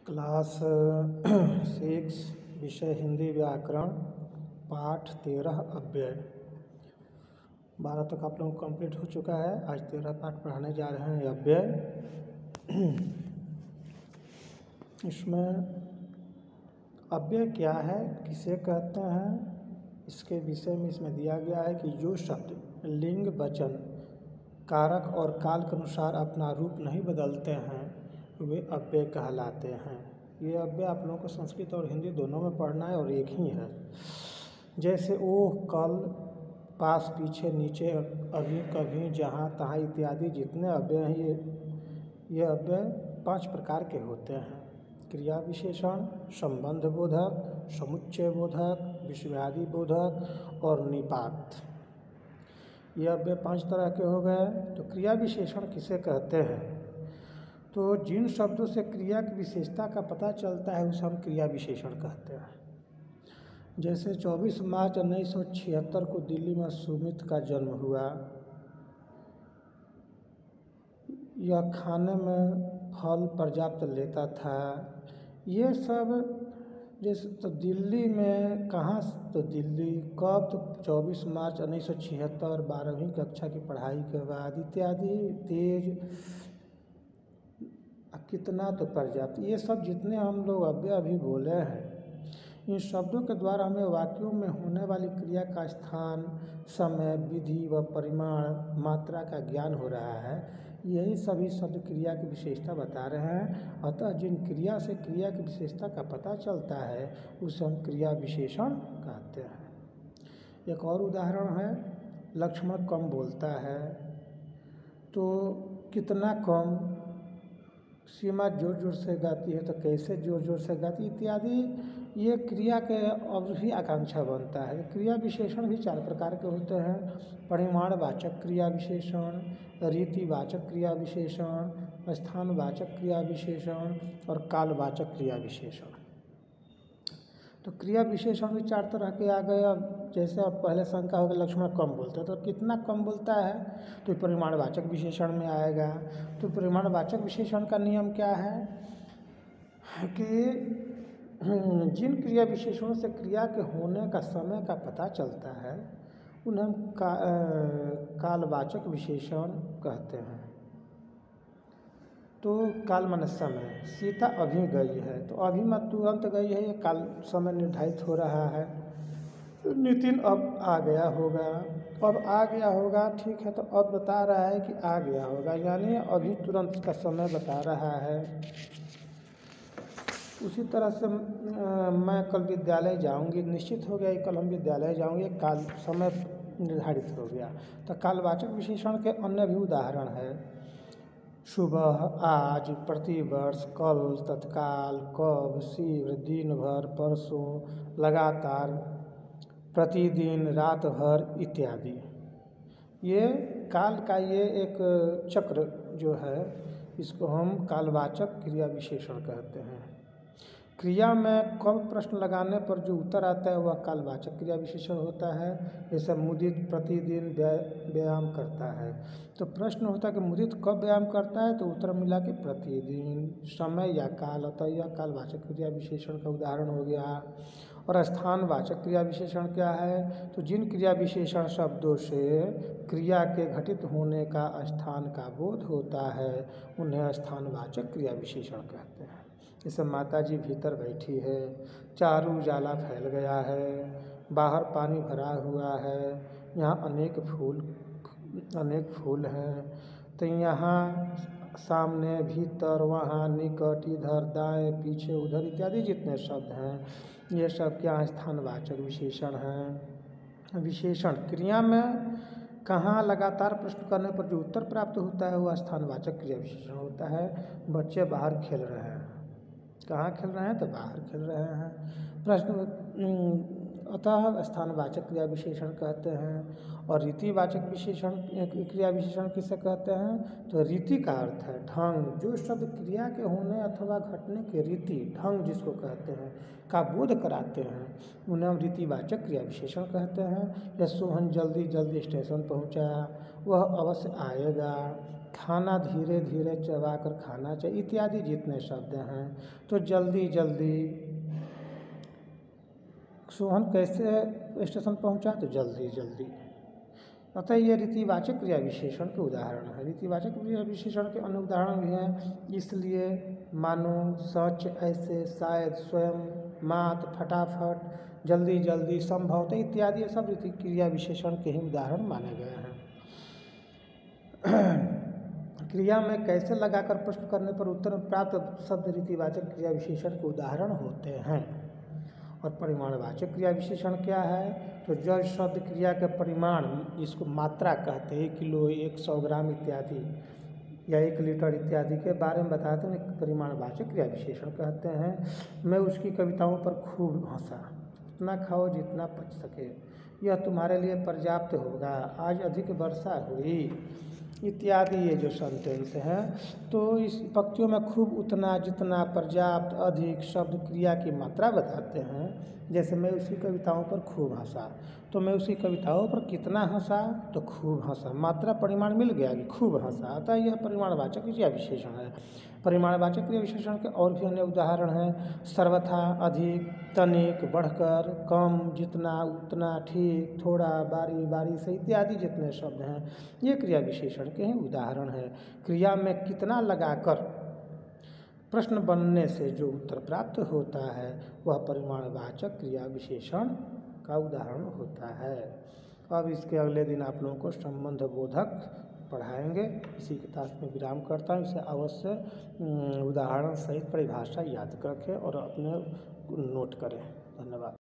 Class 6 विषय हिंदी व्याकरण पाठ 13 अव्यय 12 तक आप लोगों को कंप्लीट हो चुका है। आज 13 पाठ पढ़ाने जा रहे हैं अव्यय। इसमें अव्यय क्या है, किसे कहते हैं, इसके विषय में इसमें दिया गया है कि जो शब्द लिंग वचन कारक और काल के अनुसार अपना रूप नहीं बदलते हैं वे अव्यय कहलाते हैं। ये अव्यय आप लोगों को संस्कृत और हिंदी दोनों में पढ़ना है और एक ही है। जैसे ओह, कल, पास, पीछे, नीचे, अभी, कभी, जहाँ, तहाँ इत्यादि जितने अव्यय हैं ये अव्यय 5 प्रकार के होते हैं। क्रिया विशेषण, संबंध बोधक, समुच्चय बोधक, विषयादि बोधक और निपात। ये अव्यय 5 तरह के हो गए। तो क्रिया विशेषण किसे कहते हैं? तो जिन शब्दों से क्रिया की विशेषता का पता चलता है उसे हम क्रिया विशेषण कहते हैं। जैसे 24 मार्च 1976 को दिल्ली में सुमित का जन्म हुआ। यह खाने में फल पर्याप्त लेता था। ये सब जैसे तो दिल्ली में कहाँ, तो दिल्ली कब, तो 24 मार्च 1976 12वीं कक्षा की पढ़ाई के बाद इत्यादि, तेज, कितना, तो पर्याप्त। ये सब जितने हम लोग अव्यय अभी बोले हैं, इन शब्दों के द्वारा हमें वाक्यों में होने वाली क्रिया का स्थान, समय, विधि व परिमाण, मात्रा का ज्ञान हो रहा है। यही सभी शब्द क्रिया की विशेषता बता रहे हैं। अतः जिन क्रिया से क्रिया की विशेषता का पता चलता है उसे हम क्रिया विशेषण कहते हैं। एक और उदाहरण है, लक्ष्मण कम बोलता है। तो कितना कम, सीमा जोर जोर से गाती है तो कैसे जोर जोर से गाती, इत्यादि ये क्रिया के अब भी आकांक्षा बनता है। क्रिया विशेषण भी 4 प्रकार के होते हैं। परिमाणवाचक क्रिया विशेषण, रीतिवाचक क्रिया विशेषण, स्थानवाचक क्रिया विशेषण और कालवाचक क्रिया विशेषण। तो क्रिया विशेषण भी 4 तरह के आ गए। अब जैसे अब पहले शंका हो गया लक्ष्मण कम बोलता है, तो कितना कम बोलता है, तो परिमाणवाचक विशेषण में आएगा। तो परिमाणवाचक विशेषण का नियम क्या है कि जिन क्रिया विशेषणों से क्रिया के होने का समय का पता चलता है उन्हें हम कालवाचक विशेषण कहते हैं। तो काल माने समय, सीता अभी गई है, तो अभी मत तुरंत गई है, ये काल समय निर्धारित हो रहा है। नितिन अब आ गया होगा, अब आ गया होगा, ठीक है, तो अब बता रहा है कि आ गया होगा, यानी अभी तुरंत का समय बता रहा है। उसी तरह से मैं कल विद्यालय जाऊंगी, निश्चित हो गया कल हम विद्यालय जाऊंगे, काल समय निर्धारित हो गया। तो कालवाचक विशेषण के अन्य भी उदाहरण है। सुबह, आज, प्रतिवर्ष, कल, तत्काल, कब, शीघ्र, दिन भर, परसों, लगातार, प्रतिदिन, रात भर इत्यादि। ये काल का ये एक चक्र जो है इसको हम कालवाचक क्रिया विशेषण कहते हैं। क्रिया में कब प्रश्न लगाने पर जो उत्तर आता है वह कालवाचक क्रिया विशेषण होता है। जैसे मुदित प्रतिदिन व्यायाम करता है, तो प्रश्न होता है कि मुदित कब व्यायाम करता है, तो उत्तर मिला कि प्रतिदिन। समय या काल, अतः यह कालवाचक क्रिया विशेषण का उदाहरण हो गया। और स्थानवाचक क्रिया विशेषण क्या है, तो जिन क्रिया विशेषण शब्दों से क्रिया के घटित होने का स्थान का बोध होता है उन्हें स्थानवाचक क्रिया विशेषण कहते हैं। जैसे माता जी भीतर बैठी है, चारों उजाला फैल गया है, बाहर पानी भरा हुआ है, यहाँ अनेक फूल हैं, तो यहाँ सामने, भीतर, वहाँ, निकट, इधर, दाएं, पीछे, उधर इत्यादि जितने शब्द हैं ये सब क्या स्थानवाचक विशेषण हैं। विशेषण क्रिया में कहाँ लगातार प्रश्न करने पर जो उत्तर प्राप्त होता है वह स्थानवाचक क्रिया विशेषण होता है। बच्चे बाहर खेल रहे हैं, कहाँ खेल रहे हैं, तो बाहर खेल रहे हैं। प्रश्न अतः स्थानवाचक क्रिया विशेषण कहते हैं। और रीतिवाचक विशेषण क्रिया विशेषण किसे कहते हैं, तो रीति का अर्थ है ढंग। जो शब्द क्रिया के होने अथवा घटने के रीति, ढंग जिसको कहते हैं, का बोध कराते हैं उन्हें हम रीतिवाचक क्रिया विशेषण कहते हैं। जैसे सोहन जल्दी जल्दी स्टेशन पहुंचा, वह अवश्य आएगा, खाना धीरे धीरे चबा कर खाना चाहिए इत्यादि जितने शब्द हैं। तो जल्दी जल्दी, सोहन कैसे स्टेशन पहुंचा, तो जल्दी जल्दी। अतः ये रीतिवाचक क्रिया विशेषण के उदाहरण है। रीतिवाचक क्रिया विशेषण के अन्य उदाहरण भी हैं, इसलिए, मानो, सच, ऐसे, शायद, स्वयं, मात, फटाफट, जल्दी जल्दी, संभवतः इत्यादि ये सब रीति क्रिया विशेषण के ही उदाहरण माने गए हैं। क्रिया में कैसे लगाकर प्रश्न करने पर उत्तर प्राप्त शब्द रीतिवाचक क्रिया विशेषण के उदाहरण होते हैं। और परिमाणवाचक क्रिया विशेषण क्या है, तो जो शब्द क्रिया के परिमाण, जिसको मात्रा कहते हैं, 1 किलो, 100 ग्राम इत्यादि, या 1 लीटर इत्यादि के बारे में बताते हैं, परिमाणवाचक क्रिया विशेषण कहते हैं। मैं उसकी कविताओं पर खूब हंसा, उतना खाओ जितना पच सके, यह तुम्हारे लिए पर्याप्त होगा, आज अधिक वर्षा हुई इत्यादि। ये जो सेंटेंस हैं, तो इस पंक्तियों में खूब, उतना, जितना, पर्याप्त, अधिक शब्द क्रिया की मात्रा बताते हैं। जैसे मैं उसकी कविताओं पर खूब हंसा, तो मैं उसकी कविताओं पर कितना हंसा, तो खूब हंसा, मात्रा परिमाण मिल गया कि खूब हंसा, अतः यह परिमाणवाचक क्रिया विशेषण है। परिमाणवाचक क्रिया विशेषण के और भी अन्य उदाहरण हैं, सर्वथा, अधिक, तनिक, बढ़कर, कम, जितना, उतना, ठीक, थोड़ा, बारी बारी से इत्यादि जितने शब्द हैं, ये क्रिया विशेषण के ही उदाहरण हैं। क्रिया में कितना लगाकर प्रश्न बनने से जो उत्तर प्राप्त होता है, वह परिमाणवाचक क्रिया विशेषण का उदाहरण होता है। अब इसके अगले दिन आप लोगों को संबंध बोधक पढ़ाएंगे। इसी के साथ में विराम करता हूँ। इसे अवश्य उदाहरण सहित परिभाषा याद रखें और अपने नोट करें। धन्यवाद।